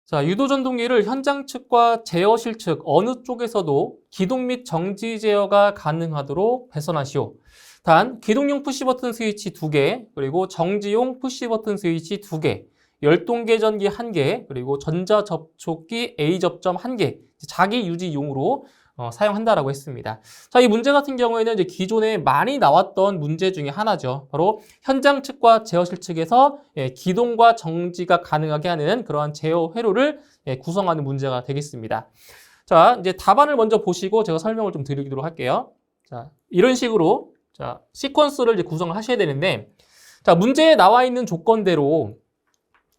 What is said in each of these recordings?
자, 유도전동기를 현장 측과 제어실 측 어느 쪽에서도 기동 및 정지 제어가 가능하도록 배선하시오. 단, 기동용 푸시버튼 스위치 2개, 그리고 정지용 푸시버튼 스위치 2개, 열동계전기 1개, 그리고 전자접촉기 A접점 1개, 자기 유지용으로 사용한다라고 했습니다. 자, 이 문제 같은 경우에는 이제 기존에 많이 나왔던 문제 중에 하나죠. 바로 현장 측과 제어실 측에서 기동과 정지가 가능하게 하는 그러한 제어 회로를 구성하는 문제가 되겠습니다. 자, 이제 답안을 먼저 보시고 제가 설명을 좀 드리도록 할게요. 자, 이런 식으로 자, 시퀀스를 이제 구성을 하셔야 되는데, 자, 문제에 나와 있는 조건대로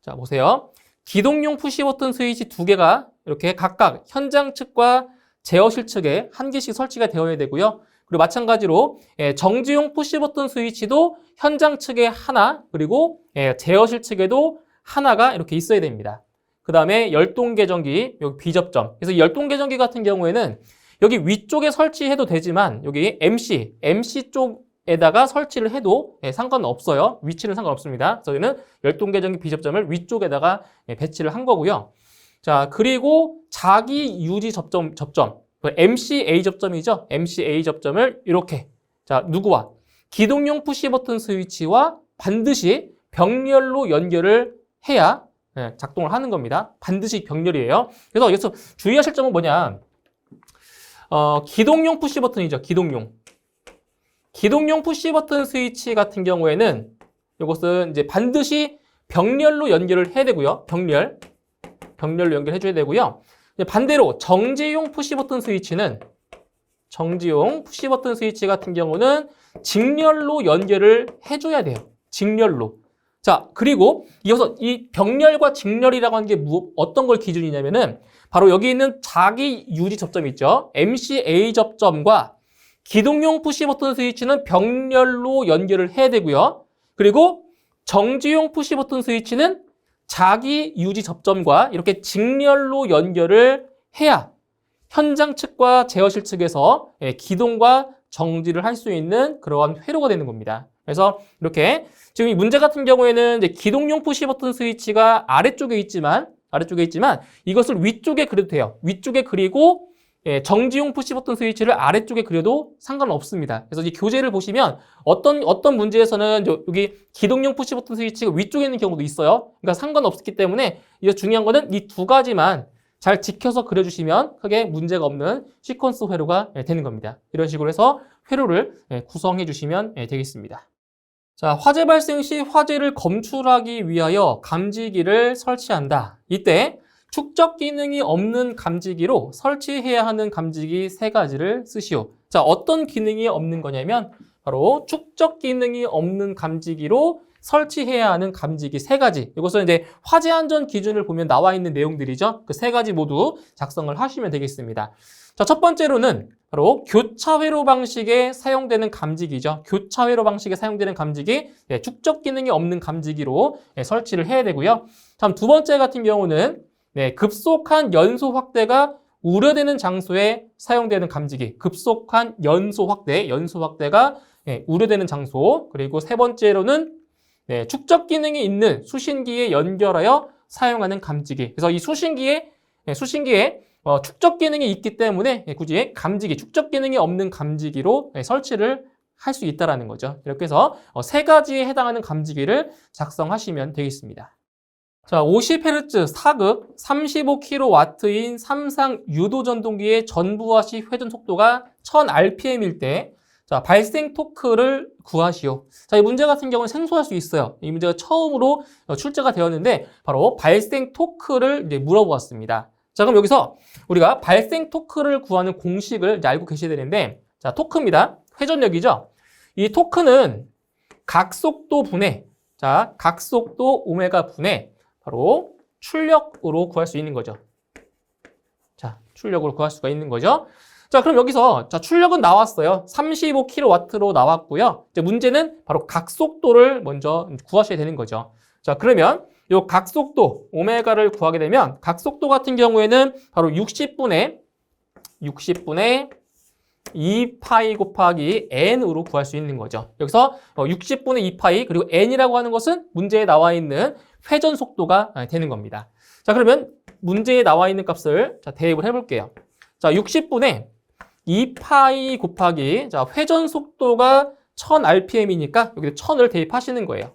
자, 보세요. 기동용 푸시버튼 스위치 2개가 이렇게 각각 현장 측과 제어실 측에 1개씩 설치가 되어야 되고요. 그리고 마찬가지로 정지용 푸시버튼 스위치도 현장 측에 하나, 그리고 제어실 측에도 하나가 이렇게 있어야 됩니다. 그 다음에 열동계전기, 여기 B접점. 그래서 열동계전기 같은 경우에는 여기 위쪽에 설치해도 되지만 여기 MC 쪽에다가 설치를 해도 상관없어요. 위치는 상관없습니다. 저희는 열동계전기 B접점을 위쪽에다가 배치를 한 거고요. 자, 그리고 자기 유지 접점, MCA 접점이죠. MCA 접점을 이렇게, 자, 누구와? 기동용 푸시버튼 스위치와 반드시 병렬로 연결을 해야 작동을 하는 겁니다. 반드시 병렬이에요. 그래서 여기서 주의하실 점은 뭐냐? 기동용 푸시버튼이죠. 기동용 푸시버튼 스위치 같은 경우에는 이것은 이제 반드시 병렬로 연결을 해야 되고요. 병렬로 연결해줘야 되고요. 반대로 정지용 푸시버튼 스위치 같은 경우는 직렬로 연결을 해줘야 돼요. 직렬로. 자, 그리고 이어서 이 병렬과 직렬이라고 하는 게 어떤 걸 기준이냐면은 바로 여기 있는 자기 유지 접점 있죠. MCA 접점과 기동용 푸시버튼 스위치는 병렬로 연결을 해야 되고요. 그리고 정지용 푸시버튼 스위치는 자기 유지 접점과 이렇게 직렬로 연결을 해야 현장 측과 제어실 측에서 기동과 정지를 할 수 있는 그러한 회로가 되는 겁니다. 그래서 이렇게 지금 이 문제 같은 경우에는 이제 기동용 푸시버튼 스위치가 아래쪽에 있지만 이것을 위쪽에 그려도 돼요. 위쪽에 그리고 정지용 푸시버튼 스위치를 아래쪽에 그려도 상관없습니다. 그래서 이 교재를 보시면 어떤 문제에서는 여기 기동용 푸시버튼 스위치가 위쪽에 있는 경우도 있어요. 그러니까 상관없기 때문에 이거 중요한 거는 이 두 가지만 잘 지켜서 그려주시면 크게 문제가 없는 시퀀스 회로가 되는 겁니다. 이런 식으로 해서 회로를 구성해 주시면 되겠습니다. 자, 화재 발생 시 화재를 검출하기 위하여 감지기를 설치한다. 이때 축적 기능이 없는 감지기로 설치해야 하는 감지기 3가지를 쓰시오. 자, 어떤 기능이 없는 거냐면 바로 축적 기능이 없는 감지기로 설치해야 하는 감지기 3가지. 이것은 이제 화재 안전 기준을 보면 나와 있는 내용들이죠. 그 3가지 모두 작성을 하시면 되겠습니다. 자, 첫 번째로는 바로 교차회로 방식에 사용되는 감지기죠. 교차회로 방식에 사용되는 감지기, 축적 기능이 없는 감지기로 설치를 해야 되고요. 다음 두 번째 같은 경우는 급속한 연소 확대가 우려되는 장소에 사용되는 감지기. 급속한 연소 확대가 우려되는 장소. 그리고 세 번째로는 축적 기능이 있는 수신기에 연결하여 사용하는 감지기. 그래서 이 수신기에 축적 기능이 있기 때문에 굳이 축적 기능이 없는 감지기로 설치를 할 수 있다는 거죠. 이렇게 해서 3가지에 해당하는 감지기를 작성하시면 되겠습니다. 자, 50Hz 4극 35kW인 삼상 유도전동기의 전부하시 회전 속도가 1000rpm일 때 자, 발생 토크를 구하시오. 자, 이 문제 같은 경우는 생소할 수 있어요. 이 문제가 처음으로 출제가 되었는데 바로 발생 토크를 이제 물어보았습니다. 자, 그럼 여기서 우리가 발생 토크를 구하는 공식을 이제 알고 계셔야 되는데 자, 토크입니다. 회전력이죠. 이 토크는 각속도 분의 각속도 오메가 분의 바로 출력으로 구할 수 있는 거죠. 자, 출력으로 구할 수가 있는 거죠. 자, 그럼 여기서 출력은 나왔어요. 35kW로 나왔고요. 이제 문제는 바로 각속도를 먼저 구하셔야 되는 거죠. 자, 그러면 이 각속도 오메가를 구하게 되면 각속도 같은 경우에는 바로 60분의 2파이 곱하기 n으로 구할 수 있는 거죠. 여기서 60분의 2파이 그리고 n이라고 하는 것은 문제에 나와 있는 회전 속도가 되는 겁니다. 자, 그러면 문제에 나와 있는 값을 자, 대입을 해볼게요. 자, 60분에 2파이 곱하기 자, 회전 속도가 1000rpm이니까 여기 1000을 대입하시는 거예요.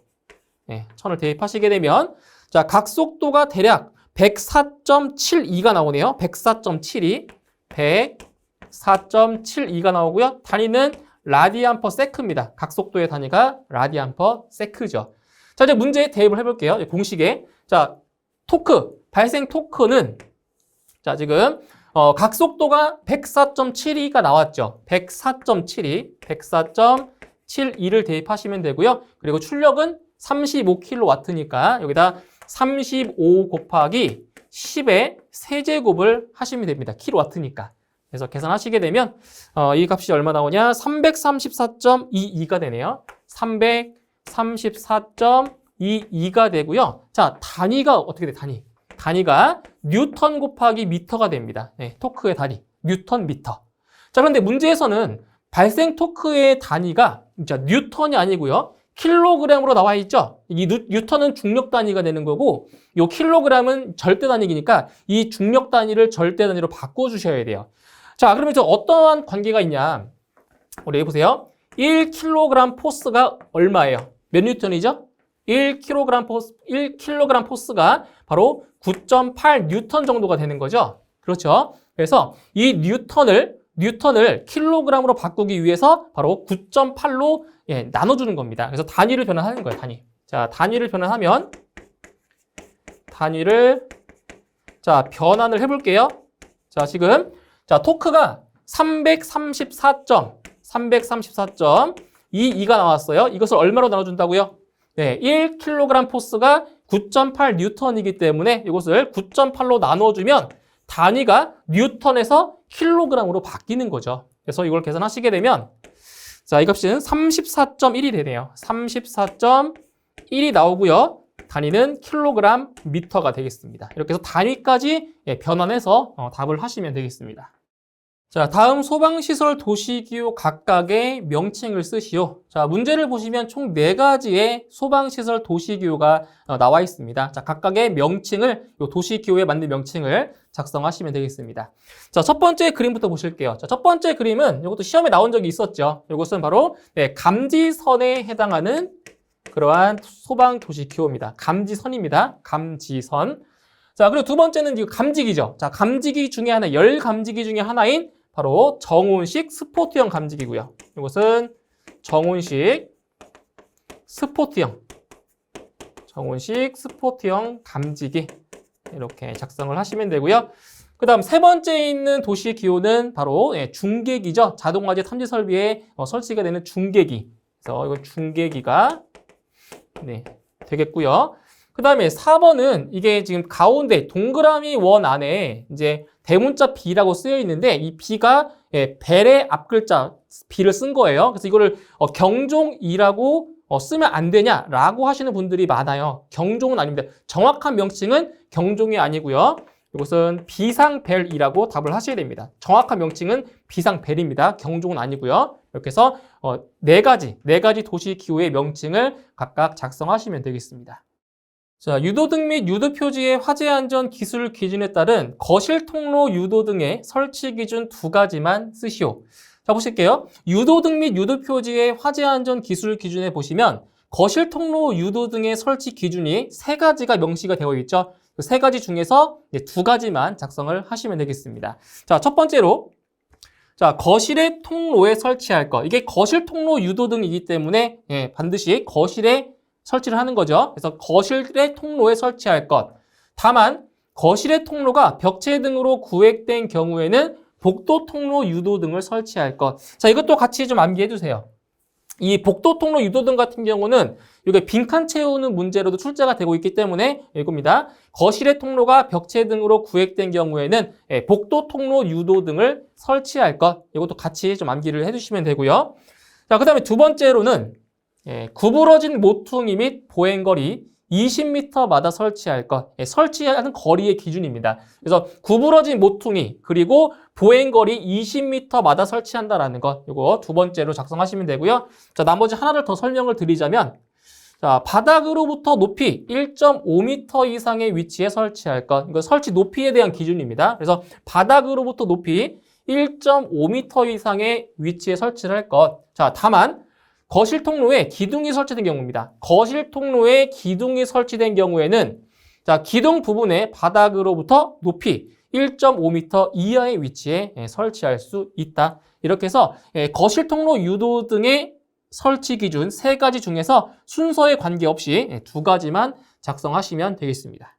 네, 1000을 대입하시게 되면 자, 각 속도가 대략 104.72가 나오네요. 104.72, 104.72가 나오고요. 단위는 라디안 퍼 세크입니다. 각 속도의 단위가 라디안 퍼 세크죠. 자, 이제 문제에 대입을 해볼게요. 공식에. 자, 토크, 발생 토크는 자, 지금 각 속도가 104.72가 나왔죠. 104.72, 104.72를 대입하시면 되고요. 그리고 출력은 35kW니까 여기다 35 곱하기 10의 세제곱을 하시면 됩니다. 킬로와트니까. 그래서 계산하시게 되면 이 값이 얼마 나오냐? 334.22가 되네요. 334.22가 되고요. 자, 단위가 어떻게 돼? 단위가 뉴턴 곱하기 미터가 됩니다. 네, 토크의 단위, 뉴턴 미터. 자, 그런데 문제에서는 발생 토크의 단위가 자, 뉴턴이 아니고요. 킬로그램으로 나와 있죠. 이 뉴턴은 중력 단위가 되는 거고 이 킬로그램은 절대 단위이니까 이 중력 단위를 절대 단위로 바꿔주셔야 돼요. 자, 그러면 저 어떠한 관계가 있냐? 우리 여기 보세요. 1kg 포스가 얼마예요? 몇 뉴턴이죠? 1kg 포스가 바로 9.8 뉴턴 정도가 되는 거죠. 그렇죠? 그래서 이 뉴턴을 킬로그램으로 바꾸기 위해서 바로 9.8로 나눠주는 겁니다. 그래서 단위를 변환하는 거예요, 단위. 자, 단위를 변환하면, 자, 변환을 해볼게요. 자, 지금, 자, 토크가 334.22가 나왔어요. 이것을 얼마로 나눠준다고요? 네, 1kg 포스가 9.8 뉴턴이기 때문에 이것을 9.8로 나눠주면 단위가 뉴턴에서 킬로그램으로 바뀌는 거죠. 그래서 이걸 계산하시게 되면 자, 이 값은 34.1이 되네요. 34.1이 나오고요. 단위는 킬로그램 미터가 되겠습니다. 이렇게 해서 단위까지 변환해서 답을 하시면 되겠습니다. 자, 다음 소방시설 도시기호 각각의 명칭을 쓰시오. 자, 문제를 보시면 총 4가지의 소방시설 도시기호가 나와 있습니다. 자, 각각의 명칭을, 요 도시기호에 맞는 명칭을 작성하시면 되겠습니다. 자, 첫 번째 그림부터 보실게요. 자, 첫 번째 그림은 이것도 시험에 나온 적이 있었죠. 이것은 바로 감지선에 해당하는 그러한 소방 도시기호입니다. 감지선입니다. 감지선. 자, 그리고 두 번째는 이거 감지기죠. 자, 감지기 중에 하나, 열 감지기 중에 하나인 바로 정온식 스포트형 감지기고요. 이것은 정온식 스포트형 감지기 이렇게 작성을 하시면 되고요. 그 다음 세 번째에 있는 도시 기호는 바로 중계기죠. 자동화재 탐지 설비에 설치가 되는 중계기. 그래서 이건 중계기가 되겠고요. 그 다음에 4번은 이게 지금 가운데 동그라미 원 안에 이제 대문자 B라고 쓰여 있는데 이 B가 벨의 앞글자 B를 쓴 거예요. 그래서 이거를 경종이라고 쓰면 안 되냐라고 하시는 분들이 많아요. 경종은 아닙니다. 정확한 명칭은 경종이 아니고요. 이것은 비상벨이라고 답을 하셔야 됩니다. 정확한 명칭은 비상벨입니다. 경종은 아니고요. 이렇게 해서 네 가지 도시 기호의 명칭을 각각 작성하시면 되겠습니다. 자, 유도등 및 유도표지의 화재안전 기술 기준에 따른 거실 통로 유도등의 설치 기준 2가지만 쓰시오. 자, 보실게요. 유도등 및 유도표지의 화재안전 기술 기준에 보시면 거실 통로 유도등의 설치 기준이 3가지가 명시가 되어 있죠. 그 3가지 중에서 2가지만 작성을 하시면 되겠습니다. 자, 첫 번째로 자, 거실의 통로에 설치할 것. 이게 거실 통로 유도등이기 때문에 반드시 거실에 설치를 하는 거죠. 그래서 거실의 통로에 설치할 것. 다만 거실의 통로가 벽체 등으로 구획된 경우에는 복도 통로 유도등을 설치할 것. 자, 이것도 같이 좀 암기해 주세요. 이 복도 통로 유도등 같은 경우는 이게 빈칸 채우는 문제로도 출제가 되고 있기 때문에 이겁니다. 거실의 통로가 벽체 등으로 구획된 경우에는 복도 통로 유도등을 설치할 것. 이것도 같이 좀 암기를 해주시면 되고요. 자, 그 다음에 두 번째로는 구부러진 모퉁이 및 보행거리 20m마다 설치할 것. 설치하는 거리의 기준입니다. 그래서 구부러진 모퉁이 그리고 보행거리 20m마다 설치한다라는 것. 이거 두 번째로 작성하시면 되고요. 자, 나머지 하나를 더 설명을 드리자면 자, 바닥으로부터 높이 1.5m 이상의 위치에 설치할 것. 이거 설치 높이에 대한 기준입니다. 그래서 바닥으로부터 높이 1.5m 이상의 위치에 설치를 할 것. 자, 다만 거실 통로에 기둥이 설치된 경우입니다. 거실 통로에 기둥이 설치된 경우에는 자, 기둥 부분에 바닥으로부터 높이 1.5m 이하의 위치에 설치할 수 있다. 이렇게 해서 거실 통로 유도 등의 설치 기준 3가지 중에서 순서에 관계없이 2가지만 작성하시면 되겠습니다.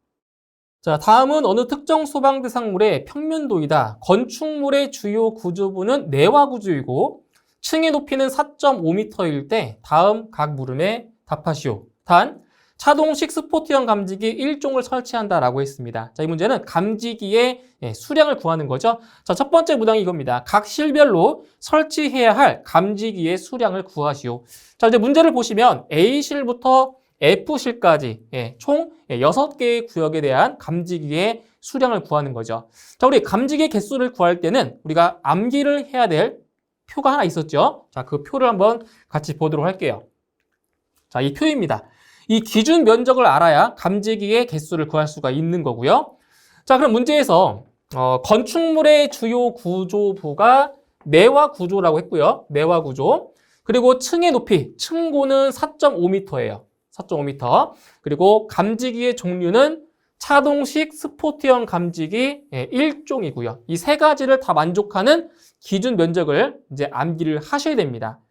자, 다음은 어느 특정 소방 대상물의 평면도이다. 건축물의 주요 구조부는 내화 구조이고 층의 높이는 4.5m일 때 다음 각 물음에 답하시오. 단, 차동식 스포트형 감지기 1종을 설치한다라고 했습니다. 자, 이 문제는 감지기의 수량을 구하는 거죠. 자, 첫 번째 문항이 이겁니다. 각 실별로 설치해야 할 감지기의 수량을 구하시오. 자, 이제 문제를 보시면 A실부터 F실까지 총 6개의 구역에 대한 감지기의 수량을 구하는 거죠. 자, 우리 감지기 개수를 구할 때는 우리가 암기를 해야 될 표가 하나 있었죠. 자, 그 표를 한번 같이 보도록 할게요. 자, 이 표입니다. 이 기준 면적을 알아야 감지기의 개수를 구할 수가 있는 거고요. 자, 그럼 문제에서 건축물의 주요 구조부가 내화 구조라고 했고요. 내화 구조. 그리고 층의 높이, 층고는 4.5m예요. 4.5m. 그리고 감지기의 종류는 차동식 스포트형 감지기 1종이고요. 이 3가지를 다 만족하는 기준 면적을 이제 암기를 하셔야 됩니다.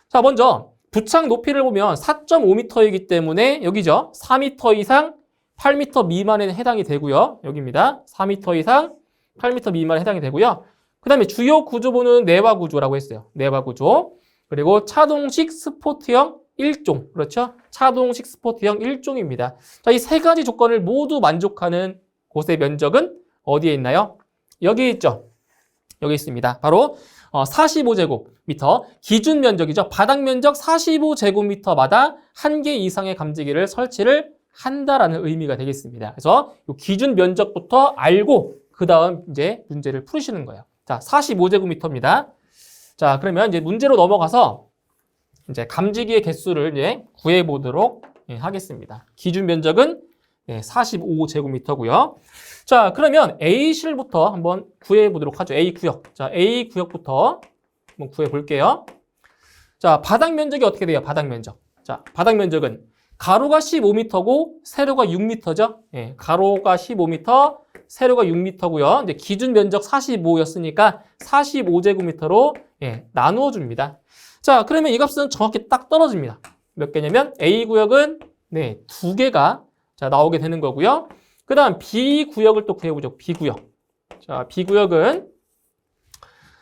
자, 먼저 부착 높이를 보면 4.5m이기 때문에 여기죠. 4m 이상 8m 미만에 해당이 되고요. 여기입니다. 4m 이상 8m 미만에 해당이 되고요. 그 다음에 주요 구조부는 내화 구조라고 했어요. 내화 구조. 그리고 차동식 스포트형 1종. 그렇죠? 차동식 스포트형 1종입니다. 자, 이 3가지 조건을 모두 만족하는 곳의 면적은 어디에 있나요? 여기 있죠. 여기 있습니다. 바로 45제곱미터 기준 면적이죠. 바닥 면적 45제곱미터마다 1개 이상의 감지기를 설치를 한다라는 의미가 되겠습니다. 그래서 이 기준 면적부터 알고 그 다음 이제 문제를 풀으시는 거예요. 자, 45제곱미터입니다. 자, 그러면 이제 문제로 넘어가서 이제 감지기의 개수를 이제 구해 보도록 하겠습니다. 기준 면적은 45제곱미터고요. 자, 그러면 A실부터 한번 구해 보도록 하죠. A 구역. 자, A 구역부터 한번 구해 볼게요. 자, 바닥 면적이 어떻게 돼요? 바닥 면적. 자, 바닥 면적은 가로가 15m고 세로가 6m죠. 가로가 15m, 세로가 6m고요. 이제 기준 면적 45였으니까 45제곱미터로 나누어 줍니다. 자, 그러면 이 값은 정확히 딱 떨어집니다. 몇 개냐면 A 구역은 2개가 자, 나오게 되는 거고요. 그 다음 B구역을 또 구해보죠. B구역. 자, B구역은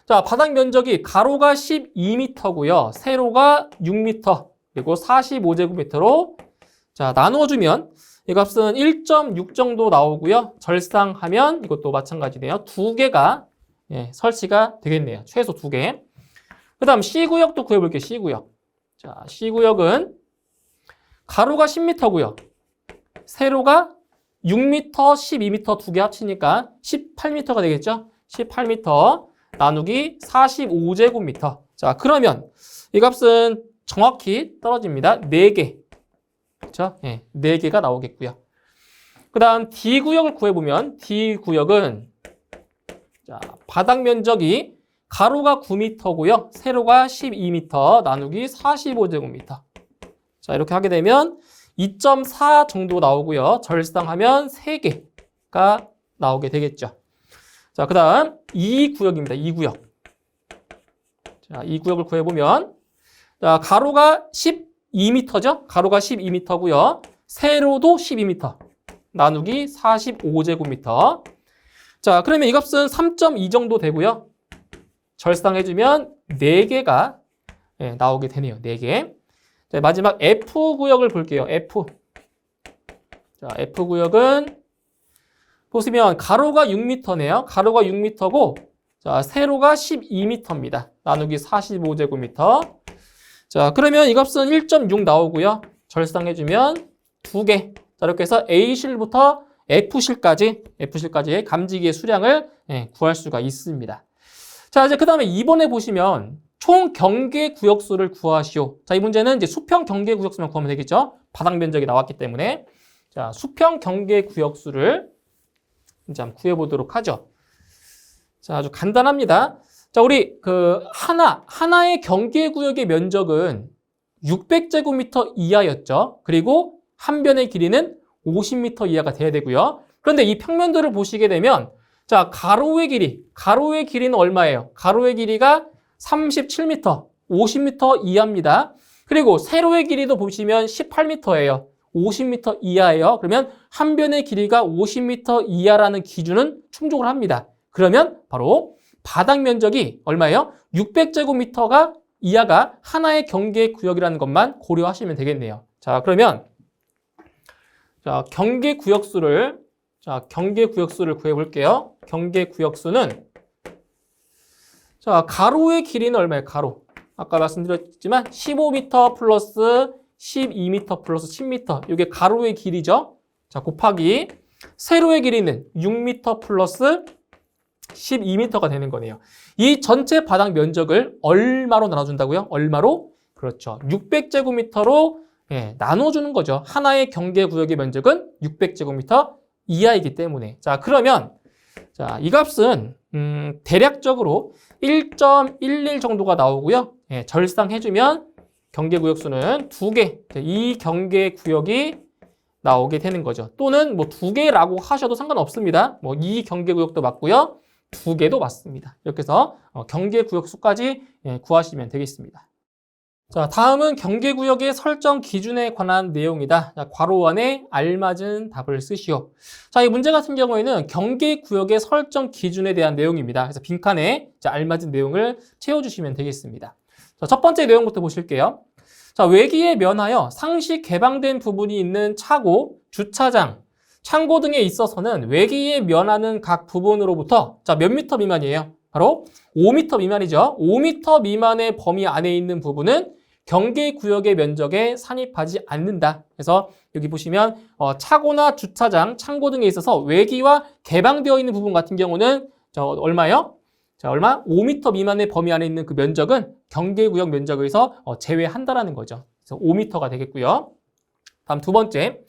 자, 바닥 면적이 가로가 12m고요. 세로가 6m. 그리고 45제곱미터로 자, 나누어주면 이 값은 1.6 정도 나오고요. 절상하면 이것도 마찬가지네요. 2개가 설치가 되겠네요. 최소 2개. 그 다음 C구역도 구해볼게요. C구역. 자, C구역은 가로가 10m고요. 세로가 6m, 12m 2개 합치니까 18m가 되겠죠? 18m 나누기 45제곱미터. 자, 그러면 이 값은 정확히 떨어집니다. 4개. 그렇죠? 4개가 나오겠고요. 그 다음 D구역을 구해보면 D구역은 자, 바닥 면적이 가로가 9m고요. 세로가 12m 나누기 45제곱미터. 자, 이렇게 하게 되면 2.4 정도 나오고요. 절상하면 3개가 나오게 되겠죠. 자, 그 다음 2구역입니다. 2구역. 자, 2구역을 구해보면 자, 가로가 12m죠. 가로가 12m고요. 세로도 12m. 나누기 45제곱미터. 자, 그러면 이 값은 3.2 정도 되고요. 절상해주면 4개가 나오게 되네요. 4개. 자, 마지막 F구역을 볼게요. F. 자, F구역은 보시면 가로가 6m네요. 가로가 6m고 자, 세로가 12m입니다. 나누기 45제곱미터. 자, 그러면 이 값은 1.6 나오고요. 절상해주면 2개. 자, 이렇게 해서 A실부터 F실까지의 감지기의 수량을 구할 수가 있습니다. 자, 이제 그 다음에 2번에 보시면 총 경계 구역수를 구하시오. 자, 이 문제는 이제 수평 경계 구역수만 구하면 되겠죠. 바닥 면적이 나왔기 때문에. 자, 수평 경계 구역수를 이제 한번 구해보도록 하죠. 자, 아주 간단합니다. 자, 우리 하나의 경계 구역의 면적은 600제곱미터 이하였죠. 그리고 한 변의 길이는 50m 이하가 돼야 되고요. 그런데 이 평면도를 보시게 되면 자, 가로의 길이는 얼마예요? 가로의 길이가 37m, 50m 이하입니다. 그리고 세로의 길이도 보시면 18m예요. 50m 이하예요. 그러면 한 변의 길이가 50m 이하라는 기준은 충족을 합니다. 그러면 바로 바닥 면적이 얼마예요? 600제곱미터가 이하가 하나의 경계 구역이라는 것만 고려하시면 되겠네요. 자, 그러면 자, 경계 구역수를 구해 볼게요. 경계 구역수는 자, 가로의 길이는 얼마예요? 가로. 아까 말씀드렸지만 15m 플러스 12m 플러스 10m. 이게 가로의 길이죠. 자, 곱하기 세로의 길이는 6m 플러스 12m가 되는 거네요. 이 전체 바닥 면적을 얼마로 나눠준다고요? 얼마로? 그렇죠. 600제곱미터로 나눠주는 거죠. 하나의 경계 구역의 면적은 600제곱미터 이하이기 때문에. 자, 그러면 자, 이 값은 대략적으로 1.11 정도가 나오고요. 절상해주면 경계 구역수는 2개. 이 경계 구역이 나오게 되는 거죠. 또는 뭐 2개라고 하셔도 상관없습니다. 뭐 이 경계 구역도 맞고요. 2개도 맞습니다. 이렇게 해서 경계 구역수까지 구하시면 되겠습니다. 자, 다음은 경계구역의 설정 기준에 관한 내용이다. 자, 괄호 안에 알맞은 답을 쓰시오. 자, 이 문제 같은 경우에는 경계구역의 설정 기준에 대한 내용입니다. 그래서 빈칸에 알맞은 내용을 채워주시면 되겠습니다. 자, 첫 번째 내용부터 보실게요. 자, 외기에 면하여 상시 개방된 부분이 있는 차고, 주차장, 창고 등에 있어서는 외기에 면하는 각 부분으로부터 자, 몇 미터 미만이에요? 바로 5m 미만이죠. 5m 미만의 범위 안에 있는 부분은 경계구역의 면적에 산입하지 않는다. 그래서 여기 보시면 차고나 주차장, 창고 등에 있어서 외기와 개방되어 있는 부분 같은 경우는 얼마요? 자, 얼마? 5m 미만의 범위 안에 있는 그 면적은 경계구역 면적에서 제외한다라는 거죠. 그래서 5m가 되겠고요. 다음 두 번째,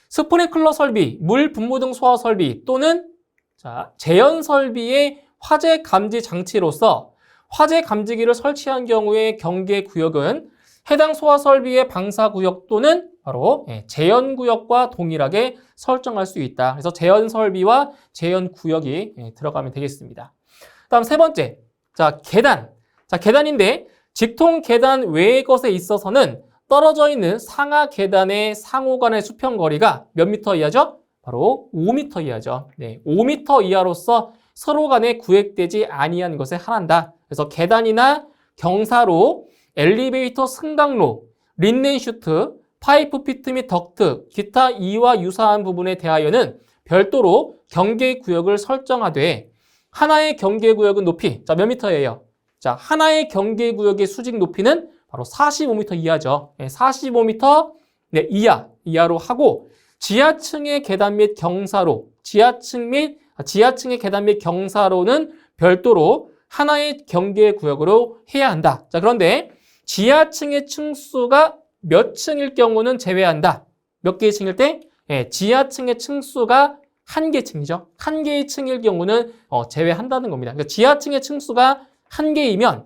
스프링클러 설비, 물 분무 등 소화 설비 또는 자, 제연 설비의 화재 감지 장치로서 화재 감지기를 설치한 경우의 경계구역은 해당 소화 설비의 방사구역 또는 바로 제연구역과 동일하게 설정할 수 있다. 그래서 제연 설비와 제연 구역이 들어가면 되겠습니다. 다음 세 번째, 자, 계단. 자, 계단인데 직통 계단 외의 것에 있어서는 떨어져 있는 상하 계단의 상호 간의 수평 거리가 몇 미터 이하죠? 바로 5m 이하죠. 네, 5m 이하로서 서로 간에 구획되지 아니한 것에 한한다. 그래서 계단이나 경사로, 엘리베이터 승강로, 린넨 슈트, 파이프 피트 및 덕트, 기타 이와 유사한 부분에 대하여는 별도로 경계구역을 설정하되 하나의 경계구역은 높이, 자, 몇 미터예요? 자, 하나의 경계구역의 수직 높이는 바로 45m 이하죠. 45m 이하로 하고 지하층의 계단 및 경사로, 지하층의 계단 및 경사로는 별도로 하나의 경계구역으로 해야 한다. 자, 그런데 지하층의 층수가 몇 층일 경우는 제외한다. 몇 개의 층일 때? 지하층의 층수가 한 개 층이죠. 한 개의 층일 경우는 제외한다는 겁니다. 그러니까 지하층의 층수가 한 개이면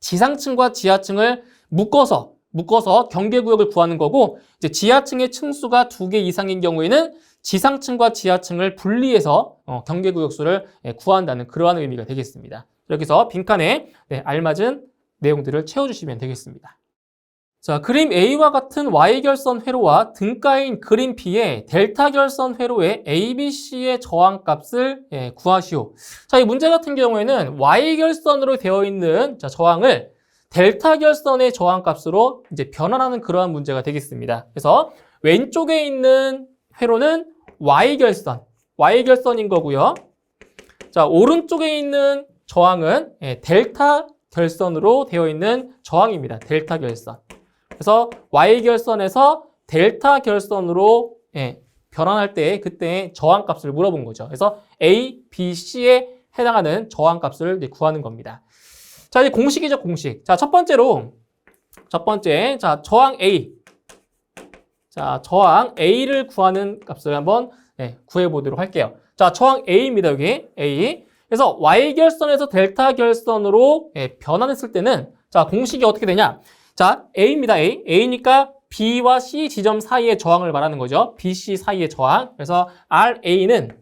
지상층과 지하층을 묶어서 경계구역을 구하는 거고, 이제 지하층의 층수가 2개 이상인 경우에는 지상층과 지하층을 분리해서 경계구역수를 구한다는 그러한 의미가 되겠습니다. 이렇게 해서 빈칸에 알맞은 내용들을 채워주시면 되겠습니다. 자, 그림 A와 같은 Y결선 회로와 등가인 그림 B의 델타 결선 회로의 ABC의 저항값을 구하시오. 자, 이 문제 같은 경우에는 Y결선으로 되어 있는 저항을 델타 결선의 저항값으로 이제 변환하는 그러한 문제가 되겠습니다. 그래서 왼쪽에 있는 회로는 Y결선인 거고요. 자, 오른쪽에 있는 저항은 델타 결선으로 되어 있는 저항입니다. 델타 결선. 그래서 Y결선에서 델타 결선으로 변환할 때 그때 저항값을 물어본 거죠. 그래서 A, B, C에 해당하는 저항값을 구하는 겁니다. 자, 이제 공식이죠, 공식. 자, 첫 번째, 자, 저항 A. 자, 저항 A를 구하는 값을 한번 구해보도록 할게요. 자, 저항 A입니다. 여기 A. 그래서 Y결선에서 델타 결선으로 변환했을 때는 자, 공식이 어떻게 되냐? 자, A입니다. A. A니까 B와 C 지점 사이의 저항을 말하는 거죠. B, C 사이의 저항. 그래서 RA는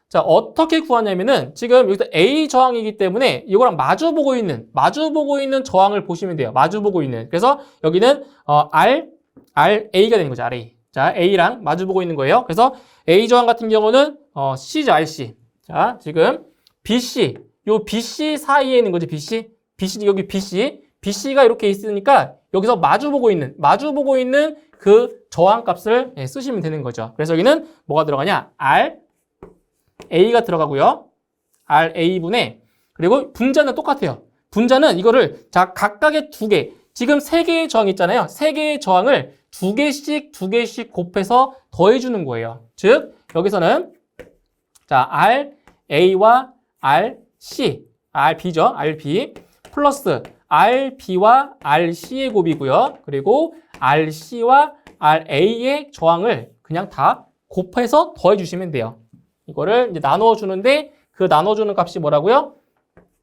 자, 어떻게 구하냐면은 지금 여기서 A 저항이기 때문에 이거랑 마주보고 있는 저항을 보시면 돼요. 마주보고 있는. 그래서 여기는 RA가 되는 거죠. RA. 자, A랑 마주보고 있는 거예요. 그래서 A 저항 같은 경우는 C죠. RC. 자, 지금 BC. 요 BC 사이에 있는 거지. BC. 여기 BC가 이렇게 있으니까 여기서 마주보고 있는 그 저항 값을 쓰시면 되는 거죠. 그래서 여기는 뭐가 들어가냐? RA가 들어가고요. RA분의 그리고 분자는 똑같아요. 분자는 이거를 자, 각각의 두 개. 지금 세 개의 저항 있잖아요. 세 개의 저항을 두 개씩 곱해서 더해주는 거예요. 즉, 여기서는 자, RA와 RC, RB죠. RB 플러스 RB와 RC의 곱이고요. 그리고 RC와 RA의 저항을 그냥 다 곱해서 더해주시면 돼요. 이거를 이제 나눠주는데 그 나눠주는 값이 뭐라고요?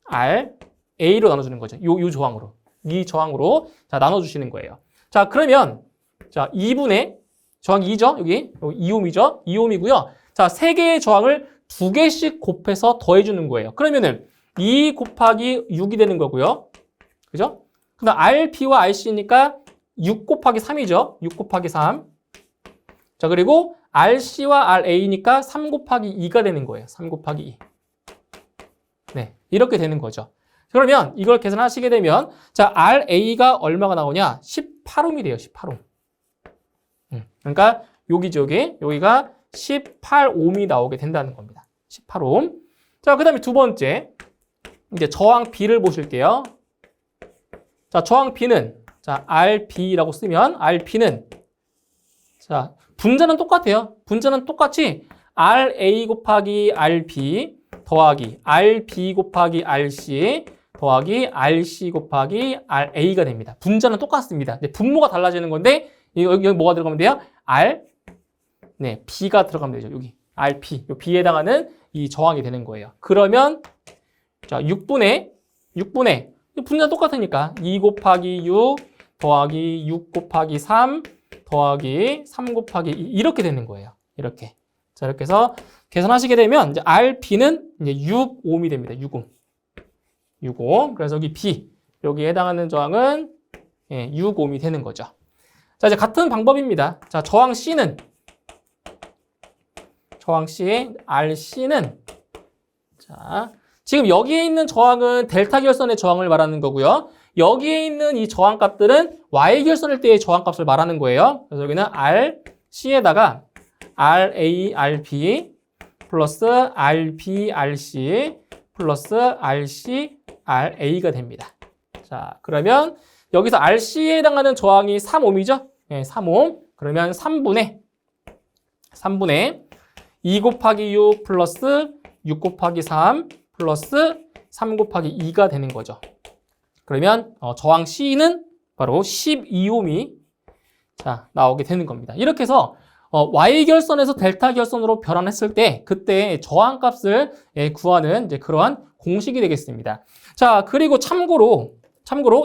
RA로 나눠주는 거죠. 요 저항으로. 이 저항으로 자, 나눠주시는 거예요. 자, 그러면 자, 2분의 저항 2죠? 여기 2옴이죠? 2옴이고요. 자, 세 개의 저항을 두 개씩 곱해서 더해주는 거예요. 그러면은 2 곱하기 6이 되는 거고요. 그죠? 그다음 RP와 RC니까 6 곱하기 3이죠. 6 곱하기 3. 자, 그리고 RC와 RA니까 3 곱하기 2가 되는 거예요. 3 곱하기 2. 네, 이렇게 되는 거죠. 그러면 이걸 계산하시게 되면 자, RA가 얼마가 나오냐? 18옴이 돼요. 18옴. 그러니까 여기죠. 여기가 18옴이 나오게 된다는 겁니다. 18옴. 자, 그 다음에 두 번째. 이제 저항 B를 보실게요. 자, 저항 B는 자, RB라고 쓰면 RB는 자, 분자는 똑같아요. 분자는 똑같이 RA 곱하기 RB 더하기 RB 곱하기 RC 더하기 RC 곱하기 RA가 됩니다. 분자는 똑같습니다. 근데 분모가 달라지는 건데 여기 뭐가 들어가면 돼요? B가 들어가면 되죠. 여기 RB, 요 B에 해당하는 이 저항이 되는 거예요. 그러면 자, 6분의 분자 똑같으니까 2 곱하기 6 더하기 6 곱하기 3 더하기 3 곱하기 2 이렇게 되는 거예요. 이렇게. 자, 이렇게 해서 계산하시게 되면 이제 RB는 이제 6옴이 됩니다. 6옴. 그래서 여기 B, 여기에 해당하는 저항은 6옴이 되는 거죠. 자, 이제 같은 방법입니다. 자, 저항 C는 RC는 자, 지금 여기에 있는 저항은 델타 결선의 저항을 말하는 거고요. 여기에 있는 이 저항 값들은 Y 결선일 때의 저항 값을 말하는 거예요. 그래서 여기는 RC에다가 RA, RB 플러스 RB, RC 플러스 RC, RA가 됩니다. 자, 그러면 여기서 RC에 해당하는 저항이 3옴이죠? 네, 3옴. 그러면 3분의 2 곱하기 6 플러스 6 곱하기 3 플러스 3 곱하기 2가 되는 거죠. 그러면 저항 C는 바로 12옴이 자, 나오게 되는 겁니다. 이렇게 해서 Y결선에서 델타 결선으로 변환했을 때 그때 저항값을 구하는 이제 그러한 공식이 되겠습니다. 자, 그리고 참고로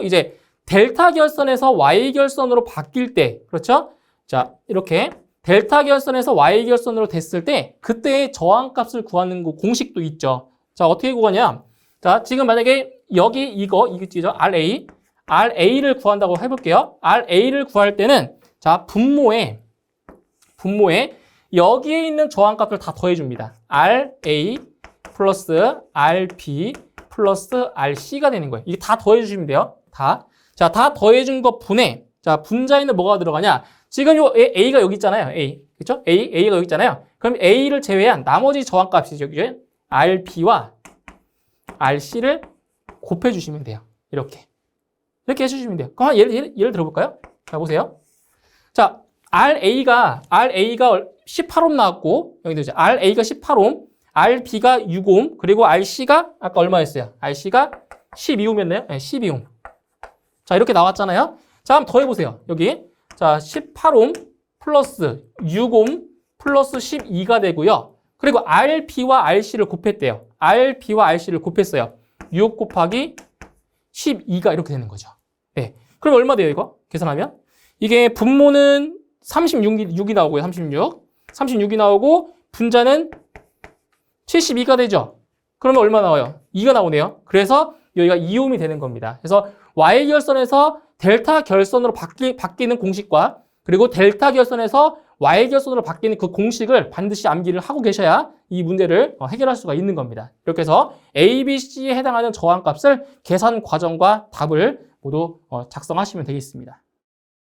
이제 델타 결선에서 Y결선으로 바뀔 때 그렇죠? 자, 이렇게 델타 결선에서 Y결선으로 됐을 때 그때의 저항값을 구하는 그 공식도 있죠. 자, 어떻게 구하냐? 자, 지금 만약에 여기 이거죠? RA를 구한다고 해볼게요. RA를 구할 때는 자, 분모에 여기에 있는 저항값을 다 더해줍니다. RA 플러스 RB 플러스 RC가 되는 거예요. 이게 다 더해주시면 돼요. 다. 자, 다 더해준 거 분해. 자, 분자에는 뭐가 들어가냐? 지금 요 A가 여기 있잖아요. A. 그렇죠? A가 여기 있잖아요. 그럼 A를 제외한 나머지 저항값이 저기죠. RB와 RC를 곱해주시면 돼요. 이렇게 해주시면 돼요. 그럼 예를 들어볼까요? 자, 보세요. 자, RA가 18옴 나왔고, 여기도 이제 RA가 18옴, RB가 6옴, 그리고 RC가 아까 얼마였어요? RC가 12옴이었나요? 네, 12옴. 자, 이렇게 나왔잖아요. 자, 한번 더 해보세요. 여기. 자, 18옴 플러스 6옴 플러스 12가 되고요. 그리고 RB와 RC를 곱했대요. RB와 RC를 곱했어요. 6 곱하기 12가 이렇게 되는 거죠. 네. 그럼 얼마 돼요, 이거? 계산하면? 이게 분모는 36이 나오고요. 36이 나오고 분자는 72가 되죠. 그러면 얼마 나와요? 2가 나오네요. 그래서 여기가 2옴이 되는 겁니다. 그래서 Y결선에서 델타 결선으로 바뀌는 공식과 그리고 델타 결선에서 Y결선으로 바뀌는 그 공식을 반드시 암기를 하고 계셔야 이 문제를 해결할 수가 있는 겁니다. 이렇게 해서 A, B, C에 해당하는 저항값을 계산 과정과 답을 모두 작성하시면 되겠습니다.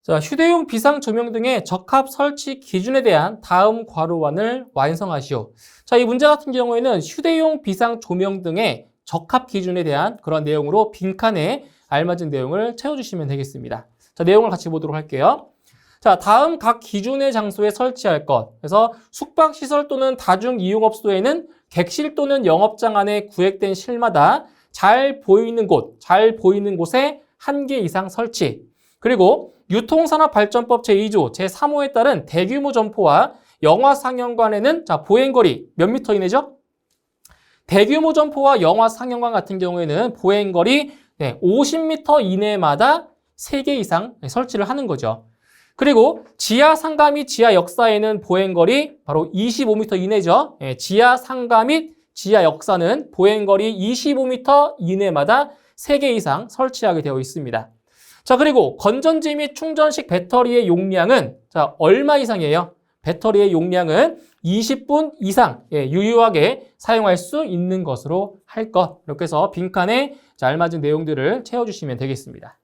자, 휴대용 비상 조명 등의 적합 설치 기준에 대한 다음 괄호안을 완성하시오. 자, 이 문제 같은 경우에는 휴대용 비상 조명 등의 적합 기준에 대한 그런 내용으로 빈칸에 알맞은 내용을 채워주시면 되겠습니다. 자, 내용을 같이 보도록 할게요. 자, 다음 각 기준의 장소에 설치할 것. 그래서 숙박시설 또는 다중이용업소에는 객실 또는 영업장 안에 구획된 실마다 잘 보이는 곳에 1개 이상 설치. 그리고 유통산업발전법 제2조 제3호에 따른 대규모 점포와 영화 상영관에는 자, 보행거리 몇 미터 이내죠? 대규모 점포와 영화 상영관 같은 경우에는 보행거리 50m 이내마다 3개 이상 설치를 하는 거죠. 그리고 지하 상가 및 지하 역사에는 보행거리 바로 25m 이내죠. 지하 상가 및 지하 역사는 보행거리 25m 이내마다 3개 이상 설치하게 되어 있습니다. 자, 그리고 건전지 및 충전식 배터리의 용량은 자, 얼마 이상이에요? 배터리의 용량은 20분 이상 유효하게 사용할 수 있는 것으로 할 것. 이렇게 해서 빈칸에 알맞은 내용들을 채워주시면 되겠습니다.